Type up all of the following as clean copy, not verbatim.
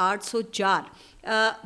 804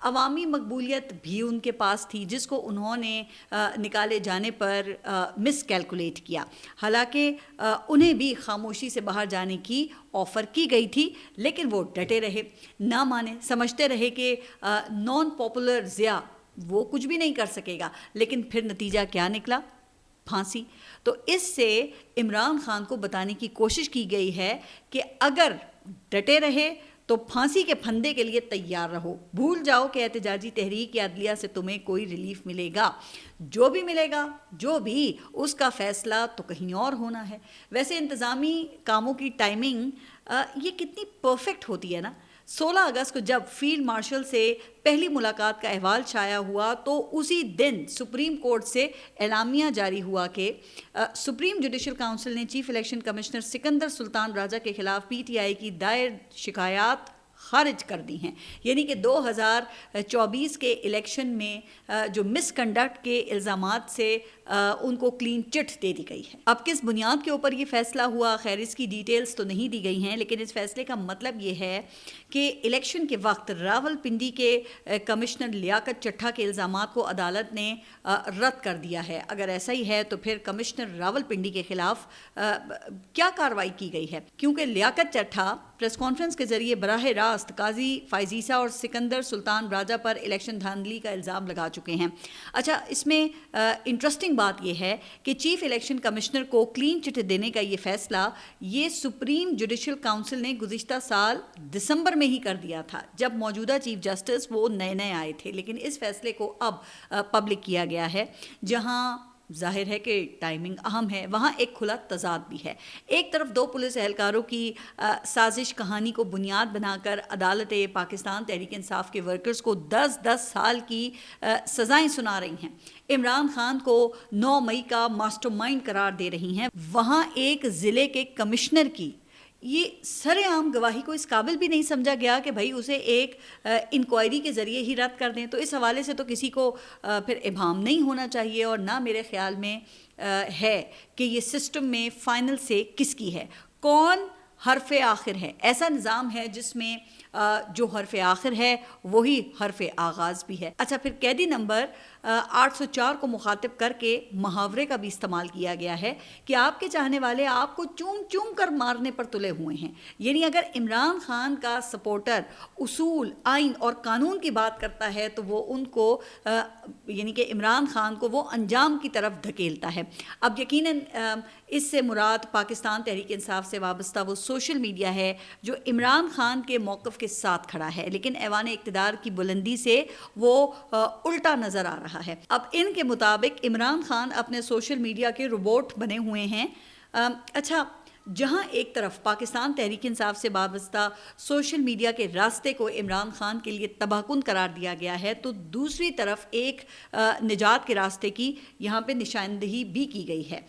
عوامی مقبولیت بھی ان کے پاس تھی جس کو انہوں نے نکالے جانے پر مس کیلکولیٹ کیا. حالانکہ انہیں بھی خاموشی سے باہر جانے کی آفر کی گئی تھی لیکن وہ ڈٹے رہے, نہ مانے, سمجھتے رہے کہ نان پاپولر ضیاء وہ کچھ بھی نہیں کر سکے گا. لیکن پھر نتیجہ کیا نکلا؟ پھانسی. تو اس سے عمران خان کو بتانے کی کوشش کی گئی ہے کہ اگر ڈٹے رہے تو پھانسی کے پھندے کے لیے تیار رہو. بھول جاؤ کہ احتجاجی تحریک یا عدلیہ سے تمہیں کوئی ریلیف ملے گا. جو بھی ملے گا, جو بھی, اس کا فیصلہ تو کہیں اور ہونا ہے. ویسے انتظامی کاموں کی ٹائمنگ یہ کتنی پرفیکٹ ہوتی ہے نا. 16 اگست کو جب فیلڈ مارشل سے پہلی ملاقات کا احوال شائع ہوا تو اسی دن سپریم کورٹ سے اعلامیہ جاری ہوا کہ سپریم جوڈیشل کونسل نے چیف الیکشن کمشنر سکندر سلطان راجہ کے خلاف پی ٹی آئی کی دائر شکایات خارج کر دی ہیں. یعنی کہ 2024 کے الیکشن میں جو مس کنڈکٹ کے الزامات سے ان کو کلین چٹ دے دی گئی ہے. اب کس بنیاد کے اوپر یہ فیصلہ ہوا, خیر اس کی ڈیٹیلز تو نہیں دی گئی ہیں, لیکن اس فیصلے کا مطلب یہ ہے کہ الیکشن کے وقت راولپنڈی کے کمشنر لیاقت چٹھا کے الزامات کو عدالت نے رد کر دیا ہے. اگر ایسا ہی ہے تو پھر کمشنر راولپنڈی کے خلاف کیا کارروائی کی گئی ہے؟ کیونکہ لیاقت چٹھا پریس کانفرنس کے ذریعے براہ راست قاضی فائزیسا اور سکندر سلطان راجہ پر الیکشن دھاندلی کا الزام لگا چکے ہیں. اچھا, اس میں انٹرسٹنگ بات یہ ہے کہ چیف الیکشن کمشنر کو کلین چٹ دینے کا یہ فیصلہ یہ سپریم جوڈیشل کونسل نے گزشتہ سال دسمبر میں ہی کر دیا تھا جب موجودہ چیف جسٹس وہ نئے آئے تھے. لیکن اس فیصلے کو اب پبلک کیا گیا ہے. جہاں ظاہر ہے کہ ٹائمنگ اہم ہے, وہاں ایک کھلا تضاد بھی ہے. ایک طرف 2 پولیس اہلکاروں کی سازش کہانی کو بنیاد بنا کر عدالت پاکستان تحریک انصاف کے ورکرز کو 10 سال کی سزائیں سنا رہی ہیں, عمران خان کو 9 مئی کا ماسٹر مائنڈ قرار دے رہی ہیں. وہاں ایک ضلع کے کمشنر کی یہ سر عام گواہی کو اس قابل بھی نہیں سمجھا گیا کہ بھائی اسے ایک انکوائری کے ذریعے ہی رد کر دیں. تو اس حوالے سے تو کسی کو پھر ابہام نہیں ہونا چاہیے, اور نہ میرے خیال میں ہے کہ یہ سسٹم میں فائنل سے کس کی ہے, کون حرف آخر ہے. ایسا نظام ہے جس میں جو حرف آخر ہے وہی حرف آغاز بھی ہے. اچھا, پھر قیدی نمبر 804 کو مخاطب کر کے محاورے کا بھی استعمال کیا گیا ہے کہ آپ کے چاہنے والے آپ کو چوم چوم کر مارنے پر تلے ہوئے ہیں. یعنی اگر عمران خان کا سپورٹر اصول, آئین اور قانون کی بات کرتا ہے تو وہ ان کو یعنی کہ عمران خان کو وہ انجام کی طرف دھکیلتا ہے. اب یقیناً اس سے مراد پاکستان تحریک انصاف سے وابستہ وہ سوشل میڈیا ہے جو عمران خان کے موقف کے ساتھ کھڑا ہے, لیکن ایوان اقتدار کی بلندی سے وہ الٹا نظر آ رہا ہے. اب ان کے مطابق عمران خان اپنے سوشل میڈیا کے روبوٹ بنے ہوئے ہیں. اچھا, جہاں ایک طرف پاکستان تحریک انصاف سے وابستہ سوشل میڈیا کے راستے کو عمران خان کے لیے تباہ کن قرار دیا گیا ہے, تو دوسری طرف ایک نجات کے راستے کی یہاں پہ نشاندہی بھی کی گئی ہے.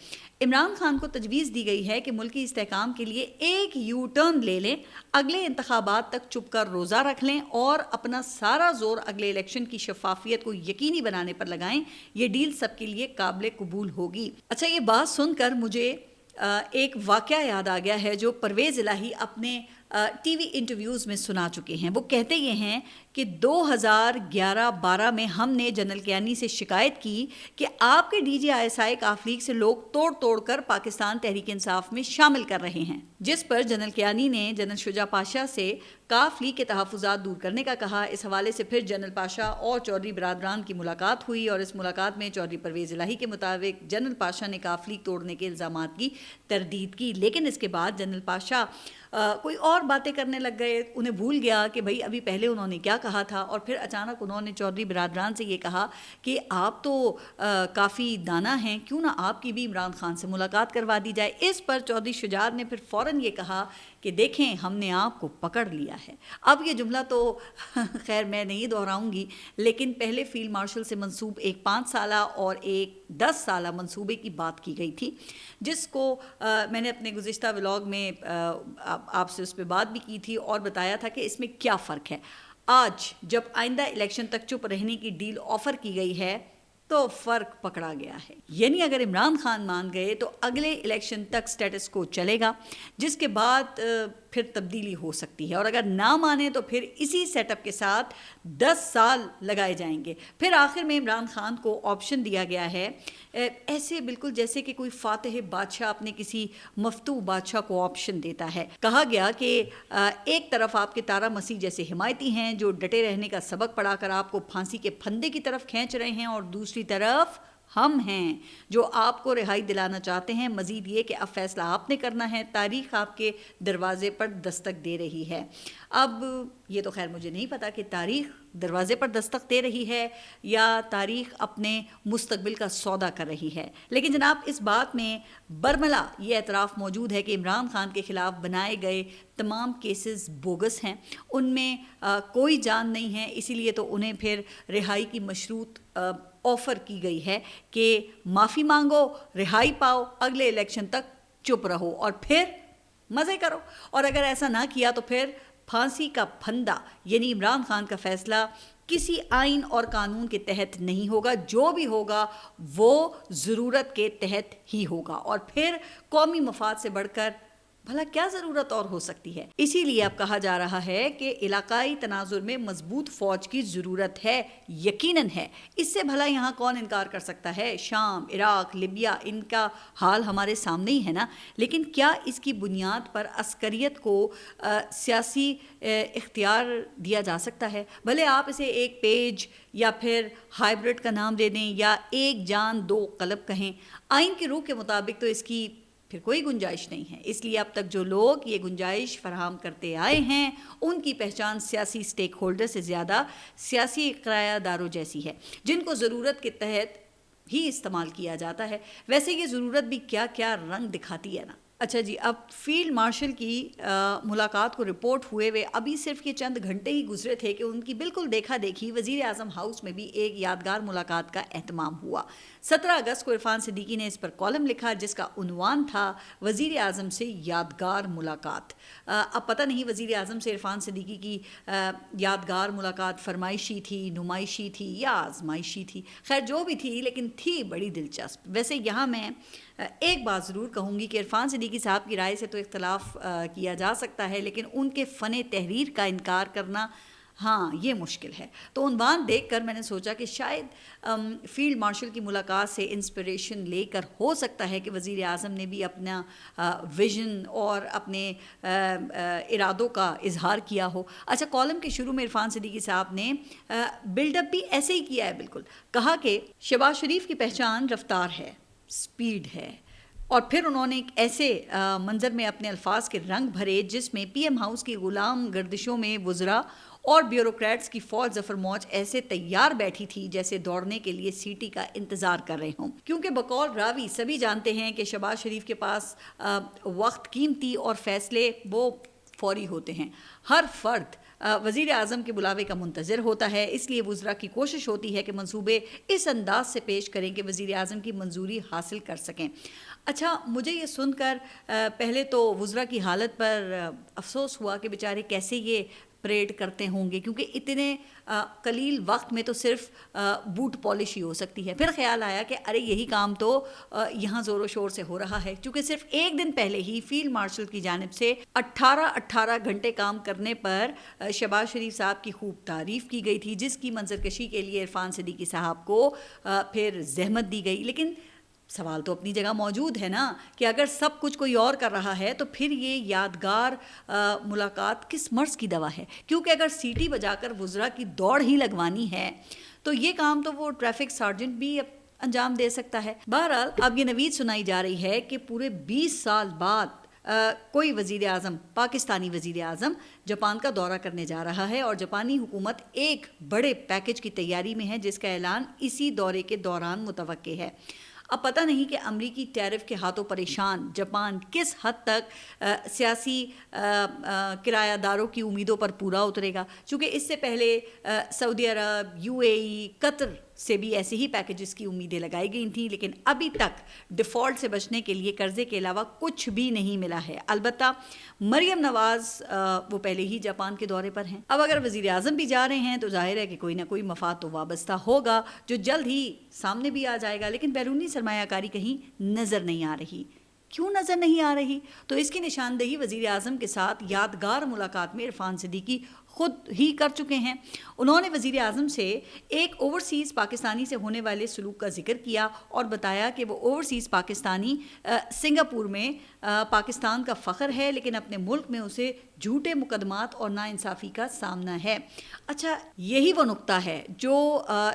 عمران خان کو تجویز دی گئی ہے کہ ملکی استحکام کے لیے ایک یو ٹرن لے لیں, اگلے انتخابات تک چپ کر روزہ رکھ لیں اور اپنا سارا زور اگلے الیکشن کی شفافیت کو یقینی بنانے پر لگائیں. یہ ڈیل سب کے لیے قابل قبول ہوگی. اچھا, یہ بات سن کر مجھے ایک واقعہ یاد آ گیا ہے جو پرویز الہی اپنے ٹی وی انٹرویوز میں سنا چکے ہیں. وہ کہتے یہ ہیں کہ 2011-12 میں ہم نے جنرل کیانی سے شکایت کی کہ آپ کے D G I S I کاف لیگ سے لوگ توڑ کر پاکستان تحریک انصاف میں شامل کر رہے ہیں, جس پر جنرل کیانی نے جنرل شجاع پاشا سے کاف لیگ کے تحفظات دور کرنے کا کہا. اس حوالے سے پھر جنرل پاشا اور چودھری برادران کی ملاقات ہوئی, اور اس ملاقات میں چودھری پرویز الہی کے مطابق جنرل پاشا نے کاف لیگ توڑنے کے الزامات کی تردید کی. لیکن اس کے بعد جنرل پاشا کوئی اور باتیں کرنے لگ گئے, انہیں بھول گیا کہ بھائی ابھی پہلے انہوں نے کیا کہا تھا, اور پھر اچانک انہوں نے چودھری برادران سے یہ کہا کہ آپ تو کافی دانا ہیں, کیوں نہ آپ کی بھی عمران خان سے ملاقات کروا دی جائے. اس پر چودھری شجاعت نے پھر فوراً یہ کہا کہ دیکھیں ہم نے آپ کو پکڑ لیا ہے. اب یہ جملہ تو خیر میں نہیں دہراؤں گی, لیکن پہلے فیلڈ مارشل سے منسوب ایک 5 سالہ اور ایک 10 سالہ منصوبے کی بات کی گئی تھی, جس کو میں نے اپنے گزشتہ ولاگ میں آپ سے اس پہ بات بھی کی تھی اور بتایا تھا کہ اس میں کیا فرق ہے. آج جب آئندہ الیکشن تک چپ رہنے کی ڈیل آفر کی گئی ہے تو فرق پکڑا گیا ہے. یعنی اگر عمران خان مان گئے تو اگلے الیکشن تک سٹیٹس کو چلے گا, جس کے بعد پھر تبدیلی ہو سکتی ہے، اور اگر نہ مانے تو پھر اسی سیٹ اپ کے ساتھ 10 سال لگائے جائیں گے۔ پھر آخر میں عمران خان کو آپشن دیا گیا ہے، ایسے بالکل جیسے کہ کوئی فاتح بادشاہ اپنے کسی مفتوح بادشاہ کو آپشن دیتا ہے۔ کہا گیا کہ ایک طرف آپ کے تارا مسیح جیسے حمایتی ہیں جو ڈٹے رہنے کا سبق پڑھا کر آپ کو پھانسی کے پھندے کی طرف کھینچ رہے ہیں، اور دوسری طرف ہم ہیں جو آپ کو رہائی دلانا چاہتے ہیں۔ مزید یہ کہ اب فیصلہ آپ نے کرنا ہے، تاریخ آپ کے دروازے پر دستک دے رہی ہے۔ اب یہ تو خیر مجھے نہیں پتا کہ تاریخ دروازے پر دستک دے رہی ہے یا تاریخ اپنے مستقبل کا سودا کر رہی ہے، لیکن جناب اس بات میں برملا یہ اعتراف موجود ہے کہ عمران خان کے خلاف بنائے گئے تمام کیسز بوگس ہیں، ان میں کوئی جان نہیں ہے، اسی لیے تو انہیں پھر رہائی کی مشروط آفر کی گئی ہے کہ معافی مانگو، رہائی پاؤ، اگلے الیکشن تک چپ رہو اور پھر مزے کرو، اور اگر ایسا نہ کیا تو پھر پھانسی کا پھندا یعنی عمران خان کا فیصلہ کسی آئین اور قانون کے تحت نہیں ہوگا، جو بھی ہوگا وہ ضرورت کے تحت ہی ہوگا، اور پھر قومی مفاد سے بڑھ کر بھلا کیا ضرورت اور ہو سکتی ہے۔ اسی لیے اب کہا جا رہا ہے کہ علاقائی تناظر میں مضبوط فوج کی ضرورت ہے، یقیناً ہے، اس سے بھلا یہاں کون انکار کر سکتا ہے؟ شام، عراق، لیبیا، ان کا حال ہمارے سامنے ہی ہے نا، لیکن کیا اس کی بنیاد پر عسکریت کو سیاسی اختیار دیا جا سکتا ہے؟ بھلے آپ اسے ایک پیج یا پھر ہائیبرڈ کا نام دے دیں یا ایک جان دو قلب کہیں، آئین کی روح کے مطابق تو اس کی پھر کوئی گنجائش نہیں ہے۔ اس لیے اب تک جو لوگ یہ گنجائش فراہم کرتے آئے ہیں ان کی پہچان سیاسی سٹیک ہولڈر سے زیادہ سیاسی کرایہ داروں جیسی ہے، جن کو ضرورت کے تحت ہی استعمال کیا جاتا ہے۔ ویسے یہ ضرورت بھی کیا کیا رنگ دکھاتی ہے نا۔ اچھا جی، اب فیلڈ مارشل کی ملاقات کو رپورٹ ہوئے ابھی صرف یہ چند گھنٹے ہی گزرے تھے کہ ان کی بالکل دیکھا دیکھی وزیر اعظم ہاؤس میں بھی ایک یادگار ملاقات کا اہتمام ہوا۔ 17 اگست کو عرفان صدیقی نے اس پر کالم لکھا جس کا عنوان تھا وزیر اعظم سے یادگار ملاقات۔ اب پتہ نہیں وزیر اعظم سے عرفان صدیقی کی یادگار ملاقات فرمائشی تھی، نمائشی تھی یا آزمائشی تھی، خیر جو بھی تھی لیکن تھی بڑی دلچسپ۔ ویسے یہاں میں ایک بات ضرور کہوں گی کہ عرفان صدیقی صاحب کی رائے سے تو اختلاف کیا جا سکتا ہے، لیکن ان کے فن تحریر کا انکار کرنا ہاں یہ مشکل ہے۔ تو عنوان دیکھ کر میں نے سوچا کہ شاید فیلڈ مارشل کی ملاقات سے انسپریشن لے کر ہو سکتا ہے کہ وزیر اعظم نے بھی اپنا ویژن اور اپنے ارادوں کا اظہار کیا ہو۔ اچھا، کالم کے شروع میں عرفان صدیقی صاحب نے بلڈ اپ بھی ایسے ہی کیا ہے، بالکل کہا کہ شہباز شریف کی پہچان رفتار ہے، سپیڈ ہے، اور پھر انہوں نے ایک ایسے منظر میں اپنے الفاظ کے رنگ بھرے جس میں پی ایم ہاؤس کی غلام گردشوں میں وزراء اور بیوروکریٹس کی فوج ظفر موج ایسے تیار بیٹھی تھی جیسے دوڑنے کے لیے سیٹی کا انتظار کر رہے ہوں، کیونکہ بقول راوی سبھی جانتے ہیں کہ شہباز شریف کے پاس وقت قیمتی اور فیصلے وہ فوری ہوتے ہیں۔ ہر فرد وزیر اعظم کے بلاوے کا منتظر ہوتا ہے، اس لیے وزراء کی کوشش ہوتی ہے کہ منصوبے اس انداز سے پیش کریں کہ وزیر اعظم کی منظوری حاصل کر سکیں۔ اچھا، مجھے یہ سن کر پہلے تو وزراء کی حالت پر افسوس ہوا کہ بیچارے کیسے یہ پریڈ کرتے ہوں گے، کیونکہ اتنے قلیل وقت میں تو صرف بوٹ پالش ہی ہو سکتی ہے۔ پھر خیال آیا کہ ارے یہی کام تو یہاں زور و شور سے ہو رہا ہے، کیونکہ صرف ایک دن پہلے ہی فیلڈ مارشل کی جانب سے 18 گھنٹے کام کرنے پر شہباز شریف صاحب کی خوب تعریف کی گئی تھی، جس کی منظر کشی کے لیے عرفان صدیقی صاحب کو پھر زحمت دی گئی۔ لیکن سوال تو اپنی جگہ موجود ہے نا کہ اگر سب کچھ کوئی اور کر رہا ہے تو پھر یہ یادگار ملاقات کس مرض کی دوا ہے؟ کیونکہ اگر سیٹی بجا کر وزراء کی دوڑ ہی لگوانی ہے تو یہ کام تو وہ ٹریفک سارجنٹ بھی انجام دے سکتا ہے۔ بہرحال اب یہ نوید سنائی جا رہی ہے کہ پورے 20 سال بعد کوئی وزیر اعظم، پاکستانی وزیر اعظم جاپان کا دورہ کرنے جا رہا ہے، اور جاپانی حکومت ایک بڑے پیکج کی تیاری میں ہے جس کا اعلان اسی دورے کے دوران متوقع ہے۔ اب پتہ نہیں کہ امریکی ٹیرف کے ہاتھوں پریشان جاپان کس حد تک سیاسی کرایہ داروں کی امیدوں پر پورا اترے گا، چونکہ اس سے پہلے سعودی عرب، UAE، قطر سے بھی ایسے ہی پیکیجز کی امیدیں لگائی گئی تھیں، لیکن ابھی تک ڈیفالٹ سے بچنے کے لیے قرضے کے علاوہ کچھ بھی نہیں ملا ہے۔ البتہ مریم نواز وہ پہلے ہی جاپان کے دورے پر ہیں۔ اب اگر وزیر اعظم بھی جا رہے ہیں تو ظاہر ہے کہ کوئی نہ کوئی مفاد تو وابستہ ہوگا جو جلد ہی سامنے بھی آ جائے گا، لیکن بیرونی سرمایہ کاری کہیں نظر نہیں آ رہی۔ کیوں نظر نہیں آ رہی؟ تو اس کی نشاندہی وزیر اعظم کے ساتھ یادگار ملاقات میں عرفان صدیقی خود ہی کر چکے ہیں۔ انہوں نے وزیر اعظم سے ایک اوورسیز پاکستانی سے ہونے والے سلوک کا ذکر کیا اور بتایا کہ وہ اوورسیز پاکستانی سنگاپور میں پاکستان کا فخر ہے، لیکن اپنے ملک میں اسے جھوٹے مقدمات اور ناانصافی کا سامنا ہے۔ اچھا، یہی وہ نقطہ ہے جو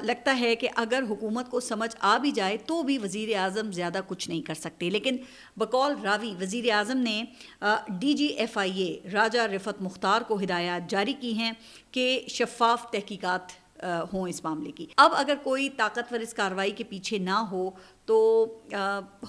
لگتا ہے کہ اگر حکومت کو سمجھ آ بھی جائے تو بھی وزیر اعظم زیادہ کچھ نہیں کر سکتے۔ لیکن بقول راوی وزیر اعظم نے ڈی جی ایف آئی اے راجہ رفعت مختار کو ہدایات جاری کی ہیں کہ شفاف تحقیقات ہوں اس معاملے کی۔ اب اگر کوئی طاقتور اس کارروائی کے پیچھے نہ تو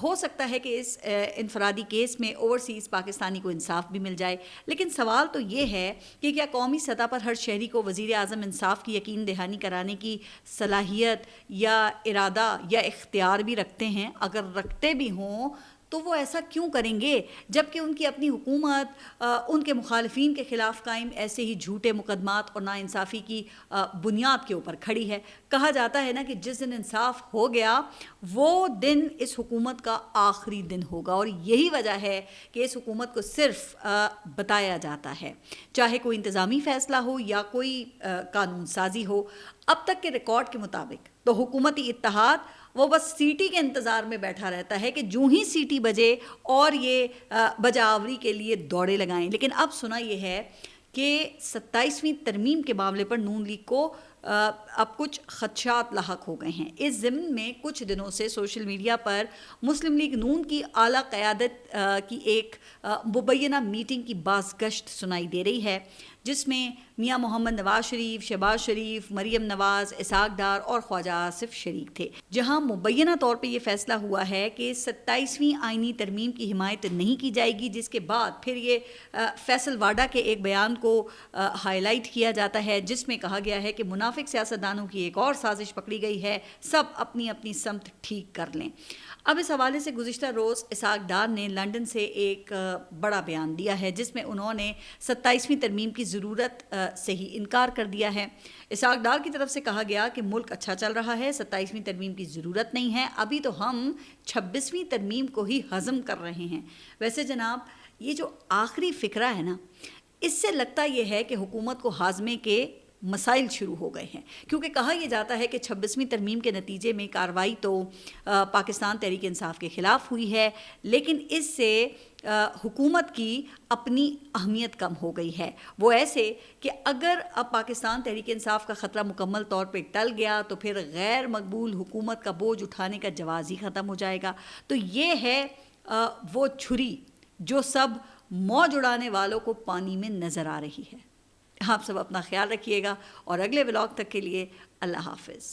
ہو سکتا ہے کہ اس انفرادی کیس میں اوورسیز پاکستانی کو انصاف بھی مل جائے، لیکن سوال تو یہ ہے کہ کیا قومی سطح پر ہر شہری کو وزیر اعظم انصاف کی یقین دہانی کرانے کی صلاحیت یا ارادہ یا اختیار بھی رکھتے ہیں؟ اگر رکھتے بھی ہوں تو وہ ایسا کیوں کریں گے جبکہ ان کی اپنی حکومت ان کے مخالفین کے خلاف قائم ایسے ہی جھوٹے مقدمات اور ناانصافی کی بنیاد کے اوپر کھڑی ہے؟ کہا جاتا ہے نا کہ جس دن انصاف ہو گیا وہ دن اس حکومت کا آخری دن ہوگا، اور یہی وجہ ہے کہ اس حکومت کو صرف بتایا جاتا ہے، چاہے کوئی انتظامی فیصلہ ہو یا کوئی قانون سازی ہو۔ اب تک کے ریکارڈ کے مطابق تو حکومتی اتحاد وہ بس سیٹی کے انتظار میں بیٹھا رہتا ہے کہ جوں ہی سیٹی بجے اور یہ بجاوری کے لیے دوڑے لگائیں۔ لیکن اب سنا یہ ہے کہ 27ویں ترمیم کے معاملے پر نون لیگ کو اب کچھ خدشات لاحق ہو گئے ہیں۔ اس ضمن میں کچھ دنوں سے سوشل میڈیا پر مسلم لیگ نون کی اعلیٰ قیادت کی ایک مبینہ میٹنگ کی بازگشت سنائی دے رہی ہے، جس میں میاں محمد نواز شریف، شہباز شریف، مریم نواز، اسحاق ڈار اور خواجہ آصف شریک تھے، جہاں مبینہ طور پہ یہ فیصلہ ہوا ہے کہ 27ویں آئینی ترمیم کی حمایت نہیں کی جائے گی، جس کے بعد پھر یہ فیصل واڈا کے ایک بیان کو ہائی لائٹ کیا جاتا ہے، جس میں کہا گیا ہے کہ منافق سیاستدانوں کی ایک اور سازش پکڑی گئی ہے، سب اپنی اپنی سمت ٹھیک کر لیں۔ اب اس حوالے سے گزشتہ روز اسحاق ڈار نے لندن سے ایک بڑا بیان دیا ہے، جس میں انہوں نے 27ویں ترمیم کی ضرورت سے ہی انکار کر دیا ہے۔ اسحاق ڈار کی طرف سے کہا گیا کہ ملک اچھا چل رہا ہے، 27ویں ترمیم کی ضرورت نہیں ہے، ابھی تو ہم 26ویں ترمیم کو ہی ہضم کر رہے ہیں۔ ویسے جناب، یہ جو آخری فقرہ ہے نا، اس سے لگتا یہ ہے کہ حکومت کو ہاضمے کے مسائل شروع ہو گئے ہیں، کیونکہ کہا یہ جاتا ہے کہ 26ویں ترمیم کے نتیجے میں کارروائی تو پاکستان تحریک انصاف کے خلاف ہوئی ہے، لیکن اس سے حکومت کی اپنی اہمیت کم ہو گئی ہے۔ وہ ایسے کہ اگر اب پاکستان تحریک انصاف کا خطرہ مکمل طور پہ ٹل گیا تو پھر غیر مقبول حکومت کا بوجھ اٹھانے کا جواز ہی ختم ہو جائے گا۔ تو یہ ہے وہ چھری جو سب موج اڑانے والوں کو پانی میں نظر آ رہی ہے۔ آپ سب اپنا خیال رکھیے گا، اور اگلے ولاگ تک کے لیے اللہ حافظ۔